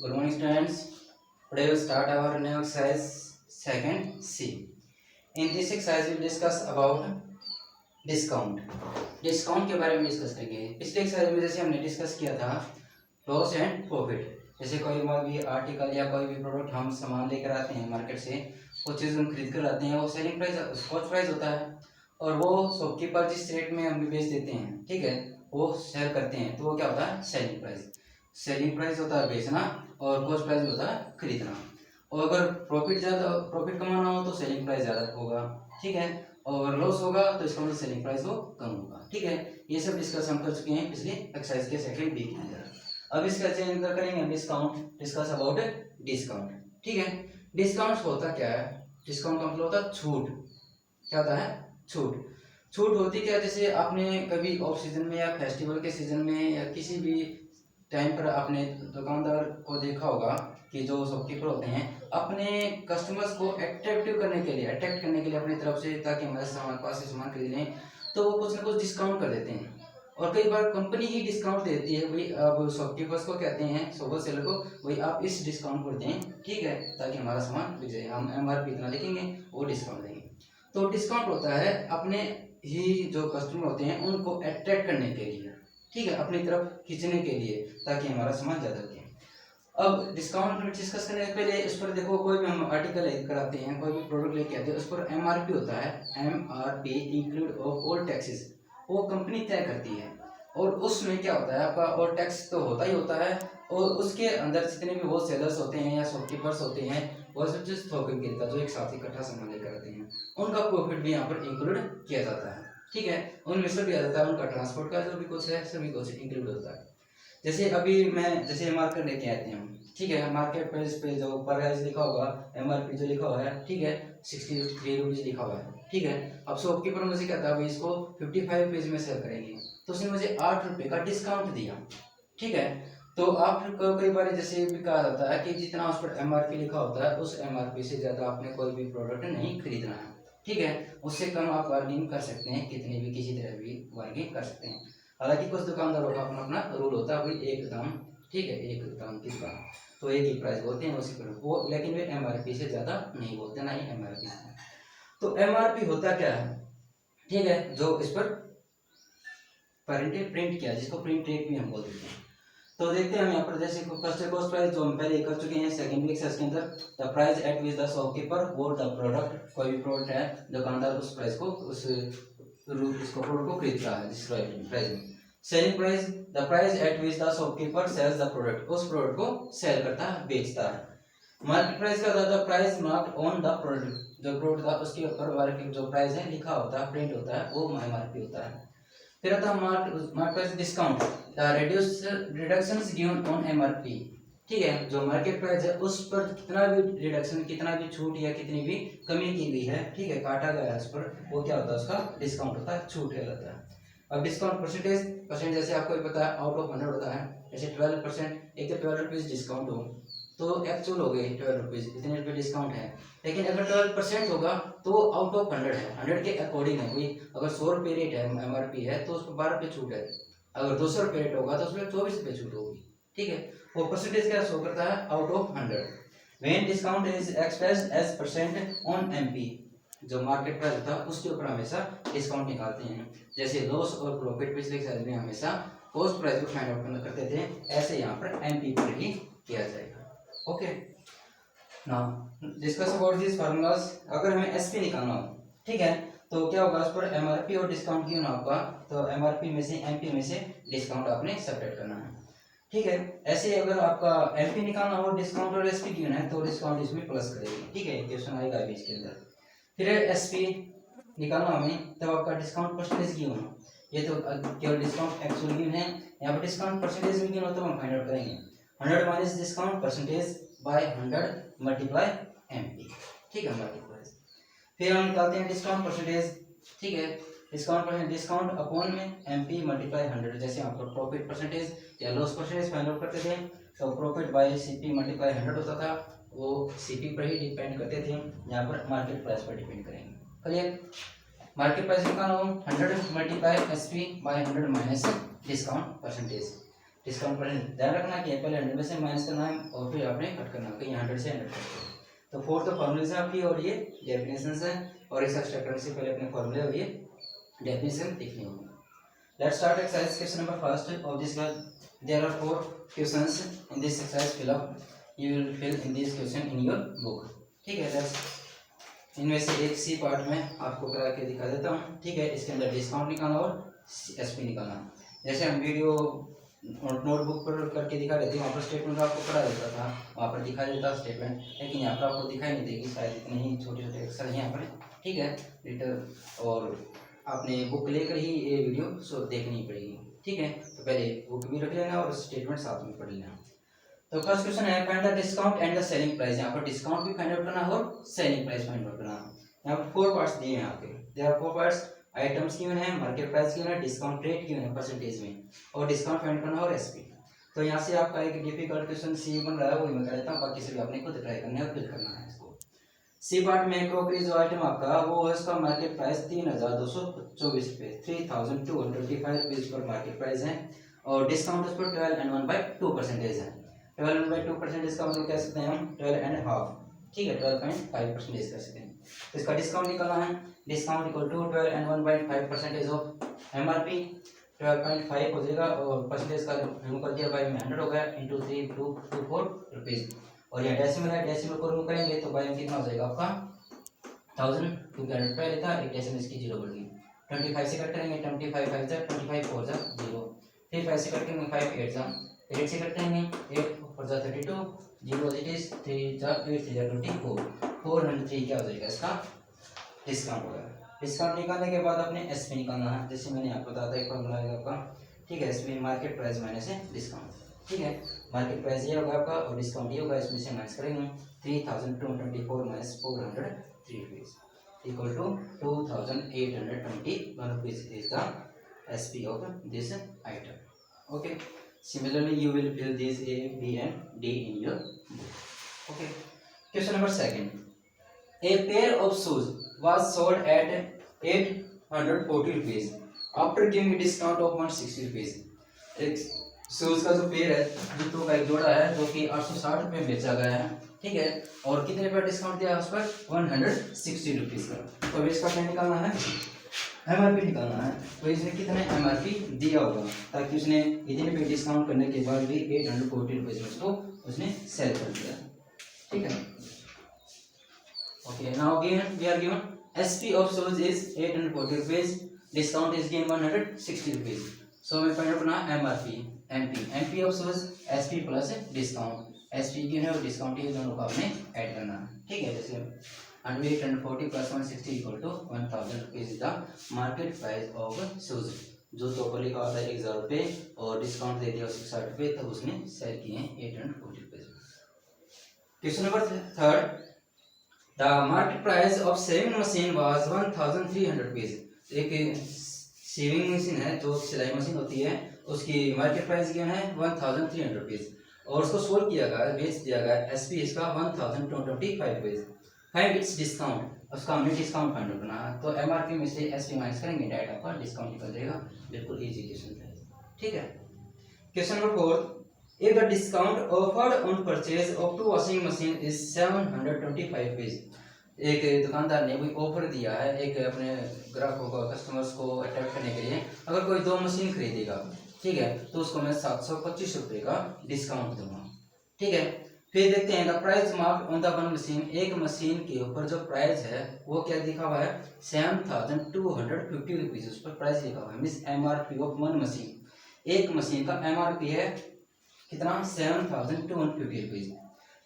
Good morning, students. Today we start our new exercise second C. In this exercise we discuss about discount. Discount के बारे में discuss करेंगे। पिछले exercise में जैसे हमने डिस्कस किया था लॉस एंड प्रॉफिट, जैसे कोई भी आर्टिकल या कोई भी प्रोडक्ट हम सामान लेकर आते हैं मार्केट से, वो चीज़ हम खरीद कर लाते हैं, वो सेलिंग प्राइस कॉस्ट प्राइस होता है और वो शॉपकीपर जिस रेट में हमें बेच देते हैं, ठीक है, वो सेल करते हैं, तो वो क्या होता है सेलिंग प्राइस। सेलिंग प्राइस होता है बेचना और कॉस्ट प्राइस होता है खरीदना। और अगर प्रॉफिट कमाना हो तो सेलिंग प्राइस ज़्यादा होगा, ठीक है, और लॉस होगा तो इसका मतलब सेलिंग प्राइस वो कम होगा, ठीक है। ये सब डिस्कस हम कर चुके हैं पिछले एक्सरसाइज के सेकंड वीक के अंदर। अब इसका चेंज करेंगे डिस्काउंट, डिस्कस अबाउट डिस्काउंट, ठीक है। डिस्काउंट होता क्या है? डिस्काउंट का मतलब होता है छूट। क्या होता है? छूट। छूट होती क्या, जैसे आपने कभी ऑफ सीजन में या फेस्टिवल के सीजन में या किसी भी टाइम पर आपने दुकानदार को देखा होगा कि जो शॉपकीपर होते हैं अपने कस्टमर्स को अट्रैक्ट करने के लिए अपनी तरफ से, ताकि हमारे सामान पास से सामान खरीद लें, तो वो कुछ ना कुछ डिस्काउंट कर देते हैं। और कई बार कंपनी ही डिस्काउंट देती है, भाई अब शॉपकीपर्स को कहते हैं, होल सेलर को, भाई आप इस डिस्काउंट पर दें, ठीक है, ताकि हमारा सामान बिक जाए, हम MRP इतना लिखेंगे, वो डिस्काउंट देंगे। तो डिस्काउंट होता है अपने ही जो कस्टमर होते हैं उनको अट्रैक्ट करने के लिए, ठीक है, अपनी तरफ खींचने के लिए, ताकि हमारा सामान ज़्यादा बिके। अब डिस्काउंट डिस्कस करने से पहले इस पर देखो, कोई भी हम आर्टिकल लेकर आते हैं, कोई भी प्रोडक्ट लेके आते हैं, उस पर MRP होता है, MRP include of all taxes, वो कंपनी तय करती है। और उसमें क्या होता है आपका, और टैक्स तो होता ही होता है, और उसके अंदर जितने भी वो सेलर्स होते हैं या शॉपकीपर्स होते हैं, वो सब चीज़ थोक गिरता जो एक साथ इकट्ठा सामान लेकर आते हैं, उनका प्रॉफिट भी यहाँ पर इंक्लूड किया जाता है, ठीक है, उनमें से भी आ जाता है, उनका ट्रांसपोर्ट का जो भी कुछ है सभी कुछ इंक्लूड होता है। जैसे अभी मैं जैसे मार्केट लेके आते हैं, ठीक है, मार्केट प्राइस पे जो प्राइस लिखा होगा, MRP जो लिखा हुआ है, ठीक है, 63 रुपीज़ लिखा हुआ है, ठीक है। अब शॉपकीपर मुझे कहता है भाई इसको 55 रुपीज़ में सेल करेंगे, तो उसने मुझे 8 रुपये का डिस्काउंट दिया, ठीक है। तो आप कई बार जैसे भी कहा जाता है कि जितना उस पर MRP लिखा होता है उस MRP से ज़्यादा आपने कोई भी प्रोडक्ट नहीं खरीदना है, ठीक है, उससे कम आप बार्गेनिंग कर सकते हैं, कितनी भी किसी तरह भी बार्गेनिंग कर सकते हैं। हालांकि कुछ दुकानदारों का अपना अपना रूल होता है, भाई एक दाम, ठीक है, एक दाम की दुकान, तो एक ही प्राइस बोलते हैं उसी पर वो, लेकिन वे MRP से ज़्यादा नहीं बोलते, ना ही MRP से। तो MRP होता क्या है, ठीक है, जो इस पर प्रिंट किया, जिसको प्रिंट रेट भी हम बोल देते हैं। तो देखते हैं हम यहाँ पर, जैसे फर्स्ट कॉस्ट प्राइस जो हम पहले कर चुके हैं सेकंड वीक के अंदर, the price at which the shopkeeper board the product, कोई भी प्रोडक्ट है दुकानदार उस प्राइस को इसको प्रोडक्ट को खरीद रहा है जिस प्राइस में। Selling price, the price at which the shopkeeper sells the product, उस प्रोडक्ट को सेल करता है, बेचता है। मार्केट प्राइस का the price marked on the product, जो प्रोडक्ट था उसके ऊपर मार्केट जो प्राइस है लिखा होता है, प्रिंट होता है, वो MRP होता है। फिर आता है market price discount, the reductions given on MRP, ठीक है, जो मार्केट प्राइस है उस पर कितना भी रिडक्शन, कितना भी छूट या कितनी भी कमी की गई है, ठीक है, काटा गया है उस पर, वो क्या होता है उसका डिस्काउंट होता है, छूट कहलाता है। अब डिस्काउंट परसेंट जैसे आपको पता है आउट ऑफ 100 होता है, जैसे 12%, एक तो 12 रुपीज़ डिस्काउंट हो तो एक्चुअल हो गए 12 रुपीज़, इतने रुपये डिस्काउंट है। लेकिन अगर 12% होगा तो आउट ऑफ 100 है, 100 के अकॉर्डिंग है, कोई अगर 100 रुपये रेट है MRP है तो उस पर 12 रुपये छूट है, अगर 200 रुपये रेट होगा तो उसमें 24 रुपये छूट होगी, ठीक है। वो परसेंटेज क्या शो करता है, out of 100। When discount is expressed as percent on MP, जो मार्केट प्राइस होता है उसके ऊपर हमेशा डिस्काउंट निकालते हैं। जैसे लॉस और प्रॉफिट पिछले एक्सरसाइज में हमेशा कॉस्ट प्राइस को फाइंड आउट करते थे, ऐसे यहाँ पर MP पर ही किया जाएगा। Okay, now discuss about this formulas. अगर हमें SP निकालना हो, ठीक है, तो क्या होगा, उस पर MRP और डिस्काउंट क्यों ना होगा, तो MRP में से MP में से डिस्काउंट आपने सेपरेट करना है, ठीक है। ऐसे अगर आपका MP निकालना हो, डिस्काउंट और SP गिवन है, तो डिस्काउंट इसमें प्लस करेंगे, ठीक है, क्वेश्चन आएगा अभी इसके अंदर। फिर SP निकालना हमें, तब आपका डिस्काउंट परसेंटेज गिवन हो, ये तो केवल डिस्काउंट एक्चुअल गिवन है, यहाँ पर डिस्काउंट परसेंटेज में गिवन हो तो हम फाइंड आउट करेंगे 100 minus discount percentage by 100 multiply MP, ठीक है, मल्टीप्लाई। फिर हम निकालते हैं डिस्काउंट परसेंटेज, ठीक है, डिस्काउंट अपॉन में MP मल्टीप्लाई 100, जैसे आपको प्रॉफिट परसेंटेज या लॉस परसेंटेज फाइंड आउट करते थे तो प्रॉफिट बाय CP मल्टीप्लाई 100 होता था, वो CP पर ही डिपेंड करते थे, यहाँ पर मार्केट प्राइस पर डिपेंड करेंगे। क्लियर, मार्केट प्राइस निकालना हो 100 multiply SP by 100 minus discount percentage, discount पर ध्यान रखना कि पहले 100 में से माइनस करना है और फिर आपने कट करना है, कहीं 100 से 100 कट। तो फोर्थ तो फॉर्मूले से आपकी और ये डेफिनेशन है, और इस एक्सट्रैक्टर से पहले अपने फॉर्मूले और ये डेफिनेशन लिखनी होगी। Let's start exercise question number first of this class. There are 4 questions in this exercise, fill up you will fill in this question in your book. ठीक है, लेट्स इनमें से एक सी पार्ट में आपको करा के दिखा देता हूँ। ठीक है, इसके अंदर डिस्काउंट निकालना और एसपी निकालना। जैसे हम वीडियो नोटबुक पर करके दिखा देते, वहाँ पर स्टेटमेंट आपको पढ़ा देता था, वहाँ पर दिखा देता स्टेटमेंट, लेकिन यहाँ पर आपको दिखाई नहीं देगी शायद, इतने ही छोटे छोटे अक्षर हैं यहाँ पर। ठीक है, रिटर और आपने बुक लेकर ही ये वीडियो सो देखनी पड़ेगी। ठीक है, तो पहले बुक भी रख लेना और स्टेटमेंट साथ में पढ़ लेना। तो फर्स्ट क्वेश्चन है find the discount and the selling price. यहाँ पर डिस्काउंट भी फाइंड आउट करना और सेलिंग प्राइस फाइंड आउट करना। यहाँ पर 4 पार्ट्स दिए हैं आपके, there are 4 parts. Items given है, मार्केट प्राइस गिवन है, डिस्काउंट रेट गिवन है परसेंटेज में, और डिस्काउंट फाइंड करना और एसपी। तो यहाँ से आपका एक डिफिकल्ट क्वेश्चन सी बन रहा है, वो मैं कर देता हूँ, बाकी सभी आपने खुद ट्राई करना है और फिल करना है इसको। सी पार्ट में क्रॉकरी जो आइटम आपका वो है, इसका मार्केट प्राइस 3224 रुपये, 3225 रुपीज पर मार्केट प्राइस है, और डिस्काउंट उस पर 12 and 1/2% है। 12 and 2% का मतलब कह सकते हैं हम 12 and हाफ। ठीक है, 12.5% कर सकते हैं। तो इसका डिस्काउंट निकालना है, discount equal to 12 and 1/5% of MRP. 12.5 हो जाएगा और परसेंटेज का रिमूव कर दिया, बाई में 100 हो गया, इंटू 3224 रुपीज, और यह डेसिमल है, डेसिमल को रिमूव करेंगे तो बाई में कितना हो जाएगा आपका 1000, क्योंकि 100 पहले था, एक डेसिमल इसकी 0 बढ़ गई। 25 से कट करेंगे, 25 5 जा 25 4 जा 0, फिर 5 से कट करेंगे 5 8 जा 8 से कट करेंगे 8 4 जा 32, 0 इट इज 3 जा 8 3 जा 24, 403 क्या हो जाएगा इसका डिस्काउंट होगा। डिस्काउंट निकालने के बाद अपने एसपी निकालना है, जैसे मैंने आपको बताया था एक फॉर्मूला है आपका। ठीक है, इसमें मार्केट प्राइस माइनस है डिस्काउंट। ठीक है, मार्केट प्राइस ये होगा आपका और डिस्काउंट ये होगा, इसमें से माइनस करेंगे 3224 minus 403 rupees equal to 2821 rupees is the SP of this item. Okay, similarly you will fill these A, B and D in your book. Okay. Question number 2. A pair of shoes was sold at 840 rupees after giving a discount of 160 rupees. एक shoes का जो pair है, जूतों का एक जोड़ा है जो कि 860 रुपये में बेचा गया है। ठीक है, और कितने पर डिस्काउंट दिया उस पर 160 रुपीज का। तो इसका क्या निकालना है, एमआरपी निकालना है। तो इसने कितने एमआरपी दिया होगा, ताकि उसने इतने पे डिस्काउंट करने के बाद भी 840 रुपीज में उसको उसने सेल कर दिया। ठीक है, okay, now given we are given SP of shoes is 840 rupees, discount is given 160 rupees. So मैं फाइंड आउट करना MRP, MP of shoes SP plus discount, SP given है और डिस्काउंट ये दोनों का आपने ऐड करना है। ठीक है, जैसे 840 plus 160 equal to 1000 rupees is the market price of shoes। जो तो पर लिखा होता है 1000 रुपये और डिस्काउंट दे दिया 60 रुपये, तब उसने सेल किए 840 रुपये। Question number 3, the market price of saving machine was 1300 rupees. एक सेविंग मशीन है जो सिलाई मशीन होती है, उसकी मार्केट प्राइस गिवन है 1300 रुपीज, और उसको सोल्ड किया गया, बेच दिया गया एसपी इसका 1225 रुपीज। फाइंड इट्स डिस्काउंट, उसका हमने डिस्काउंट फाइंड करना है। तो एमआरपी में से एसपी माइनस करेंगे, डायरेक्ट आपका डिस्काउंट निकल जाएगा। बिल्कुल इजी क्वेश्चन है। ठीक है, question number 4, if the discount offered on purchase of 2 washing machine is 725 rupees. एक दुकानदार ने कोई ऑफर दिया है एक अपने ग्राहकों को, कस्टमर्स को अट्रैक्ट करने के लिए, अगर कोई 2 मशीन खरीदेगा, ठीक है, तो उसको मैं 725 रुपये का डिस्काउंट दूंगा। ठीक है, फिर देखते हैं the price mark on the one machine. एक मशीन के ऊपर जो प्राइस है वो क्या लिखा हुआ है 7250 रुपीज, उस पर प्राइस लिखा हुआ है, means MRP of one machine. एक मशीन का एमआरपी है कितना 7250 rupees.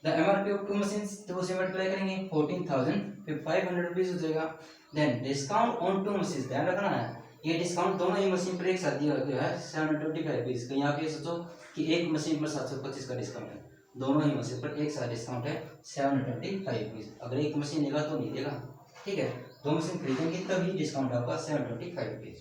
The MRP of 2 machines, तो उसे मल्टीप्लाई करेंगे 14500 रुपीज हो जाएगा। देन डिस्काउंट ऑन 2 मशीन्स, ध्यान रखना है ये डिस्काउंट दोनों ही मशीन पर एक साथ दिया गया है 725 रुपीज। यहाँ पे सोचो कि एक मशीन पर 725 का डिस्काउंट है, दोनों ही मशीन पर एक साथ डिस्काउंट है 725 रुपीज। अगर एक मशीन लेगा तो नहीं देगा। ठीक है, 2 मशीन खरीदेंगे तभी डिस्काउंट आपका 725 rupees.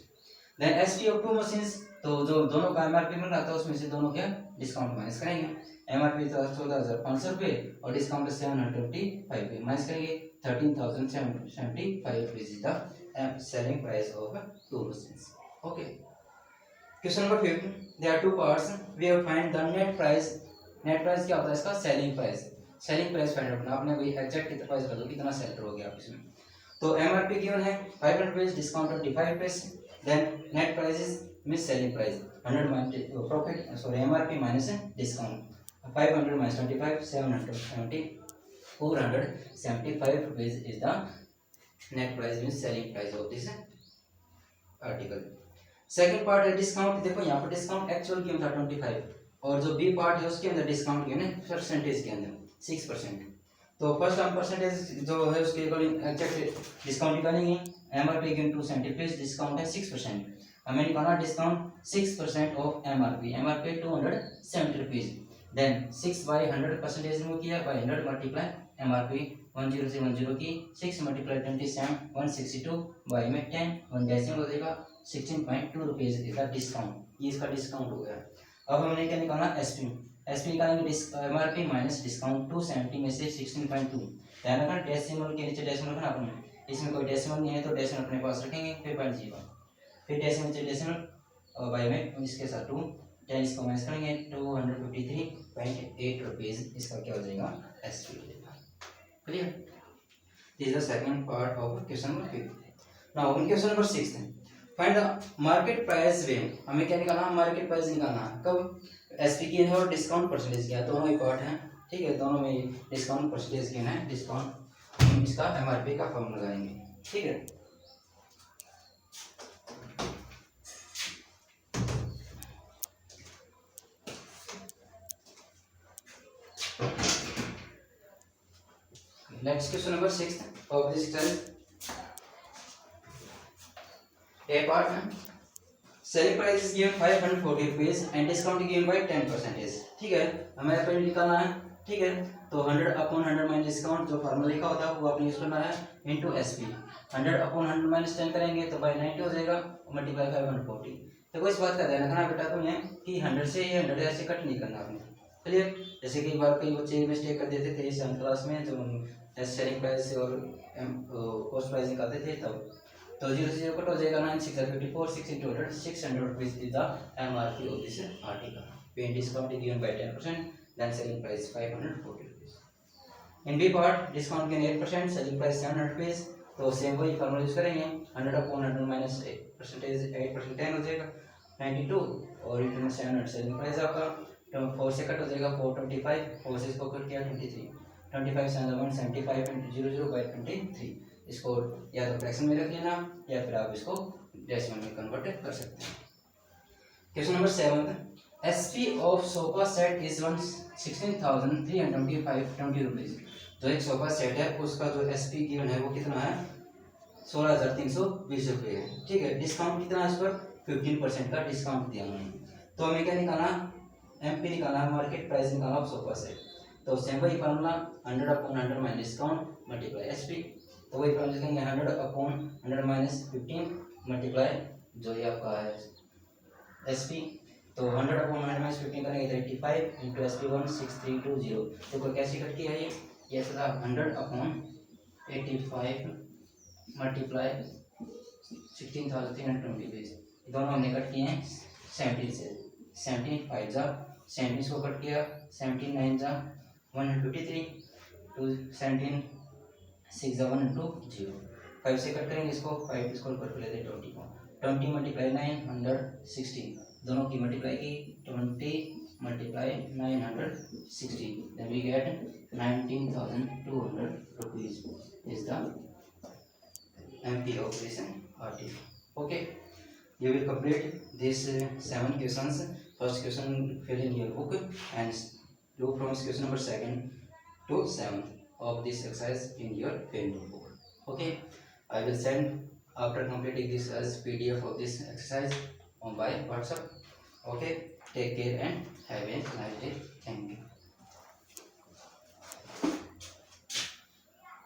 Then SP of 2 machines, तो जो दोनों का एमआरपी बन रहा था उसमें से दोनों क्या डिस्काउंट माइनस करेंगे। एमआरपी था 14500 रुपये और डिस्काउंट 725 रुपये, माइनस करेंगे 13775 rupees is the selling price of 2 machines. Okay, question number 5, there are two parts, we have find the net price. Net price क्या होता है इसका? Selling price. Selling price find out करना आपने, वही एग्जैक्ट कितना प्राइस बता दो, कितना सेल करोगे आप इसमें। तो एमआरपी गिवन है 500 rupees, discount 25%, then net price is means selling price 100 minus profit, sorry MRP minus discount, 500 minus 25, 770, 475 rupees is the net price means selling price of this article. Second part है discount. देखो यहाँ पर discount actual कीमत था 25 और जो B part है उसके अंदर डिस्काउंट गिवन है परसेंटेज के अंदर 6%। तो फर्स्ट हम परसेंटेज जो है उसके अकॉर्डिंग एग्जैक्ट डिस्काउंट निकालेंगे। एमआरपी गिवन 270 रुपीस, डिस्काउंट है 6%। हमें निकालना discount 6% of MRP. MRP 270 rupees, then 6 by 100 percentage remove किया, by 100 मल्टीप्लाई एमआरपी 10 से 10 की 6 मल्टीप्लाई 27 162 बाई में 10 1 डेसिमल हो जाएगा 16.2 रुपीज इसका डिस्काउंट। ये इसका डिस्काउंट हो गया। अब हमने क्या निकालना? एसपी। एसपी निकालेंगे एमआरपी माइनस डिस्काउंट 270 में से 16.2। ध्यान रखना डेसिमल के नीचे डेसिमल रखना अपने, इसमें कोई डेसिमल नहीं है तो डेसिमल अपने पास रखेंगे, फिर पॉइंट जीरो, फिर डेसिमल से डेसिमल बाई में इसके साथ 2 10 इसको माइनस करेंगे 253.8 रुपीज इसका क्या हो जाएगा? एसपी हो जाएगा। Clear? This is the second part of question number 5। Now in question number 6 find the market price way. हमें क्या निकालना? मार्केट प्राइस निकालना है। कब? एसपी की है और डिस्काउंट परसेंटेज किया, दोनों ही पार्ट हैं, ठीक है, दोनों में डिस्काउंट परसेंटेज किया है। डिस्काउंट इसका एमआरपी का फॉर्म लगाएंगे, ठीक है। Next question number 6 of this exercise. A part selling price is given 540 rupees and discount is given by 10%। ठीक है, हमें पहले निकालना है, ठीक है। तो 100 अपॉन 100 माइनस डिस्काउंट जो फार्मूला लिखा होता है वो आपने यूज करना है इनटू एसपी। 100 अपॉन 100 माइनस 10 करेंगे तो बाय 90 हो जाएगा, मल्टीप्लाई 540। तो इस बात का ध्यान रखना बेटा तुम्हें कि 100 से ये 100 ऐसे कट नहीं करना आपने, क्लियर। जैसे कई बार कई बच्चे मिस्टेक कर देते थे 7th क्लास में, जो सेलिंग प्राइस और कॉस्ट प्राइस निकालते थे तब। तो 0 से 0 कट हो जाएगा, 9 6 54 6 into 100 600 rupees is the MRP of this article. When discount is given by 10%, then selling price 540 rupees. In B part, discount given 8%, selling price 700 rupees. तो सेम वही फार्मूला यूज करेंगे, 100 अपॉन 100 माइनस परसेंटेज 8% 10 हो जाएगा 92 और into 700 selling price आपका 4 से cut हो जाएगा 425, 4 से इसको कट किया 23, 25 से 175 into 00 by 23। इसको या तो फ्रैक्शन में रख लेना या फिर आप इसको डेसिमल में कन्वर्ट कर सकते हैं। Question number 7, SP of sofa set is 16,325 rupees. जो एक सोफा सेट है उसका जो एसपी गिवन है वो कितना है? 16,320 रुपये है, ठीक है। डिस्काउंट कितना है इस पर? 15% का डिस्काउंट दिया उन्होंने। तो हमें क्या निकालना? एमपी निकालना है, मार्केट प्राइस निकालना सोफा सेट। तो सेम वही formula 100 upon 100 minus discount multiply SP. तो वही फार्मूला लिखेंगे 100 अपॉन 100 माइनस 15 मल्टीप्लाई जो ये आपका है एसपी। तो 100 अपॉन 100 माइनस 15 करेंगे 35 इंटू एसपी 16320। देखो कैसे कट किया ये था 100 अपॉन 85 मल्टीप्लाई 16,320। दोनों हमने कट किए हैं 17 से, 17 5 जा 17 को कट किया, 17 9 जा 153, 2 17 6 जा 1 into 0, 5 से कट करेंगे इसको, 5 इसको कट लेते 20 को, 20 मल्टीप्लाई 960, दोनों की मल्टीप्लाई की 20 multiply 960, then we get 19,200 rupees is the MP of this article. Okay, you will complete these 7 questions. First question fill in your book and do from question number 2nd to 7th of this exercise in your pen book. Okay, I will send after completing this as PDF of this exercise on by WhatsApp. Okay, take care and have a nice day. Thank you.